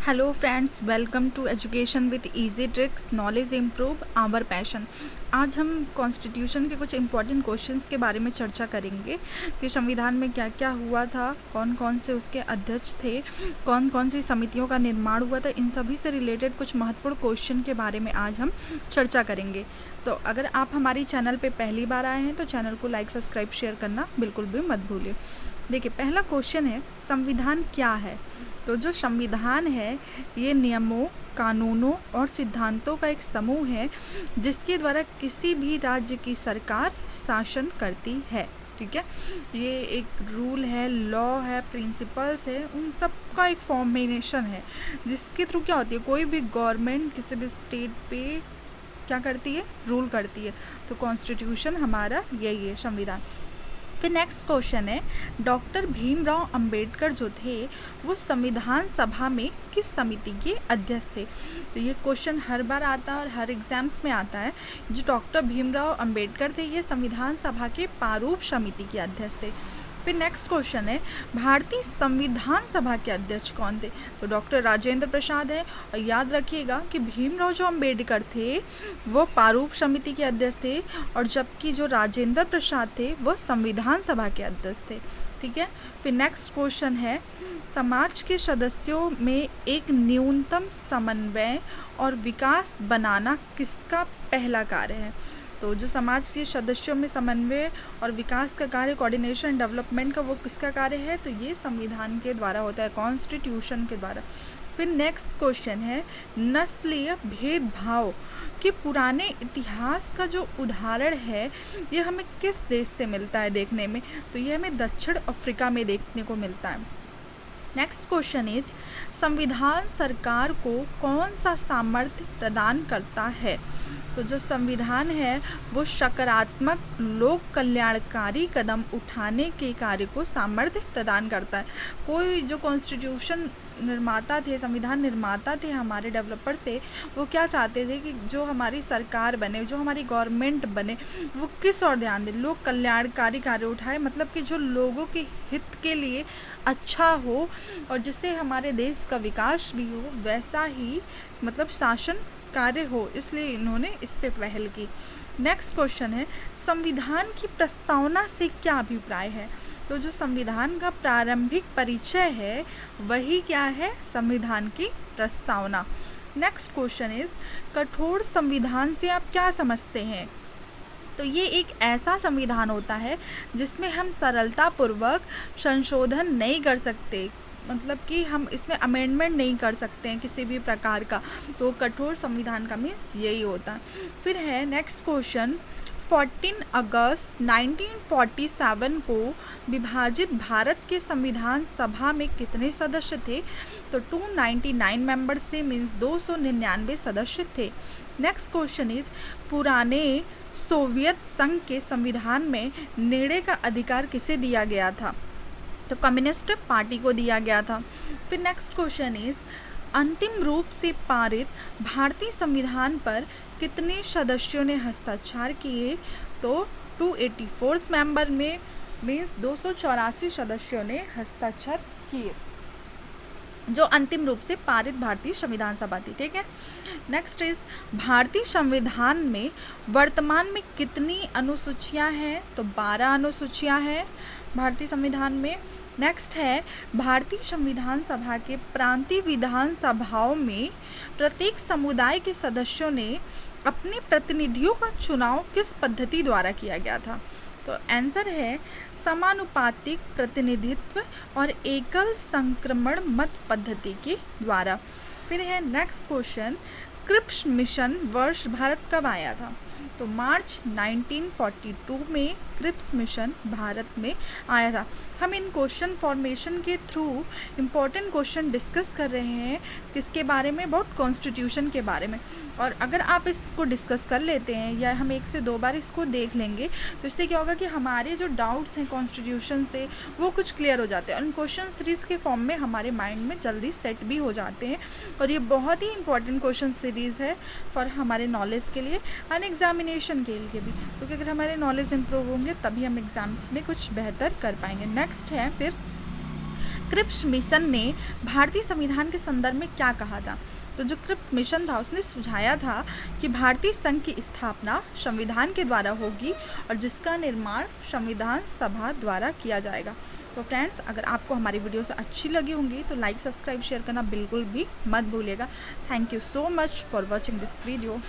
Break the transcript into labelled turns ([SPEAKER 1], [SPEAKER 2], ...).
[SPEAKER 1] Hello friends, welcome to education with easy tricks, knowledge improve our passion. आज हम constitution के कुछ important questions के बारे में चर्चा करेंगे कि संविधान में क्या क्या हुआ था, कौन कौन से उसके अध्यक्ष थे, कौन कौन सी समितियों का निर्माण हुआ था। इन सभी से रिलेटेड कुछ महत्वपूर्ण क्वेश्चन के बारे में आज हम चर्चा करेंगे। तो अगर आप हमारी चैनल पर पहली बार आए हैं तो चैनल को लाइक, सब्सक्राइब, शेयर करना बिल्कुल भी मत भूलिए। देखिए, पहला क्वेश्चन है, संविधान क्या है? तो जो संविधान है ये नियमों, कानूनों और सिद्धांतों का एक समूह है जिसके द्वारा किसी भी राज्य की सरकार शासन करती है। ठीक है, ये एक रूल है, लॉ है, प्रिंसिपल्स है, उन सब का एक फॉर्मेशन है जिसके थ्रू क्या होती है, कोई भी गवर्नमेंट किसी भी स्टेट पे क्या करती है, रूल करती है। तो कॉन्स्टिट्यूशन हमारा यही है, संविधान। फिर नेक्स्ट क्वेश्चन है, डॉक्टर भीमराव अंबेडकर जो थे वो संविधान सभा में किस समिति के अध्यक्ष थे? तो ये क्वेश्चन हर बार आता है और हर एग्जाम्स में आता है। जो डॉक्टर भीमराव अंबेडकर थे ये संविधान सभा के प्रारूप समिति के अध्यक्ष थे। फिर नेक्स्ट क्वेश्चन है, भारतीय संविधान सभा के अध्यक्ष कौन थे? तो डॉक्टर राजेंद्र प्रसाद है। और याद रखिएगा कि भीमराव जो अंबेडकर थे वो प्रारूप समिति के अध्यक्ष थे और जबकि जो राजेंद्र प्रसाद थे वो संविधान सभा के अध्यक्ष थे। ठीक है। फिर नेक्स्ट क्वेश्चन है, समाज के सदस्यों में एक न्यूनतम समन्वय और विकास बनाना किसका पहला कार्य है? तो जो समाज के सदस्यों में समन्वय और विकास का कार्य, कोऑर्डिनेशन डेवलपमेंट का, वो किसका कार्य है? तो ये संविधान के द्वारा होता है, कॉन्स्टिट्यूशन के द्वारा। फिर नेक्स्ट क्वेश्चन है, नस्लीय भेदभाव के पुराने इतिहास का जो उदाहरण है ये हमें किस देश से मिलता है देखने में? तो ये हमें दक्षिण अफ्रीका में देखने को मिलता है। नेक्स्ट क्वेश्चन इज, संविधान सरकार को कौन सा सामर्थ्य प्रदान करता है? तो जो संविधान है वो सकारात्मक लोक कल्याणकारी कदम उठाने के कार्य को सामर्थ्य प्रदान करता है। कोई जो कॉन्स्टिट्यूशन निर्माता थे, संविधान निर्माता थे, हमारे डेवलपर थे, वो क्या चाहते थे कि जो हमारी सरकार बने, जो हमारी गवर्नमेंट बने, वो किस ओर ध्यान दे, लोक कल्याणकारी कार्य उठाए, मतलब कि जो लोगों के हित के लिए अच्छा हो और जिससे हमारे देश का विकास भी हो, वैसा ही मतलब शासन कार्य हो, इसलिए इन्होंने इस पे पहल की। नेक्स्ट क्वेश्चन है, संविधान की प्रस्तावना से क्या अभिप्राय है? तो जो संविधान का प्रारंभिक परिचय है वही क्या है? संविधान की प्रस्तावना। नेक्स्ट क्वेश्चन इज, कठोर संविधान से आप क्या समझते हैं? तो ये एक ऐसा संविधान होता है जिसमें हम सरलतापूर्वक संशोधन नहीं कर सकते, मतलब कि हम इसमें अमेंडमेंट नहीं कर सकते हैं किसी भी प्रकार का। तो कठोर संविधान का मीन्स यही होता है। फिर है नेक्स्ट क्वेश्चन, 14 अगस्त 1947 को विभाजित भारत के संविधान सभा में कितने सदस्य थे? तो 299 मेंबर्स थे, मीन्स 299 सदस्य थे। नेक्स्ट क्वेश्चन इज, पुराने सोवियत संघ के संविधान में निर्णय का अधिकार किसे दिया गया था? तो कम्युनिस्ट पार्टी को दिया गया था। फिर नेक्स्ट क्वेश्चन इज, अंतिम रूप से पारित भारतीय संविधान पर कितने सदस्यों ने हस्ताक्षर किए? तो 284 मेंबर में, मीन्स 284 सदस्यों ने हस्ताक्षर किए, जो अंतिम रूप से पारित भारतीय संविधान सभा थी। ठीक है। नेक्स्ट इज, भारतीय संविधान में वर्तमान में कितनी अनुसूचियां हैं? तो 12 अनुसूचियां हैं भारतीय संविधान में। नेक्स्ट है, भारतीय संविधान सभा के प्रांतीय विधान सभाओं में प्रत्येक समुदाय के सदस्यों ने अपने प्रतिनिधियों का चुनाव किस पद्धति द्वारा किया गया था? तो आंसर है समानुपातिक प्रतिनिधित्व और एकल संक्रमण मत पद्धति के द्वारा। फिर है नेक्स्ट क्वेश्चन, क्रिप्स मिशन वर्ष भारत कब आया था? तो मार्च 1942 में क्रिप्स मिशन भारत में आया था। हम इन क्वेश्चन फॉर्मेशन के थ्रू इम्पोर्टेंट क्वेश्चन डिस्कस कर रहे हैं, किसके बारे में? अबाउट कॉन्स्टिट्यूशन के बारे में। और अगर आप इसको डिस्कस कर लेते हैं या हम 1 से 2 बार इसको देख लेंगे तो इससे क्या होगा कि हमारे जो डाउट्स हैं कॉन्स्टिट्यूशन से वो कुछ क्लियर हो जाते हैं और इन क्वेश्चन सीरीज़ के फॉर्म में हमारे माइंड में जल्दी सेट भी हो जाते हैं। और ये बहुत ही इंपॉर्टेंट क्वेश्चन सीरीज़ है फॉर हमारे नॉलेज के लिए एंड एग्जामिनेशन के लिए भी, क्योंकि अगर हमारे नॉलेज इंप्रूव होंगे तभी हम एग्जाम्स में कुछ बेहतर कर पाएंगे। नेक्स्ट है फिर क्रिप्स मिशन ने भारतीय संविधान के संदर्भ में क्या कहा था? तो जो क्रिप्स मिशन था उसने सुझाया था कि भारतीय संघ की स्थापना संविधान के द्वारा होगी और जिसका निर्माण संविधान सभा द्वारा किया जाएगा। तो फ्रेंड्स, अगर आपको हमारी वीडियो से अच्छी लगी होंगी तो लाइक, सब्सक्राइब, शेयर करना बिल्कुल भी मत भूलिएगा। Thank you so much for watching this video.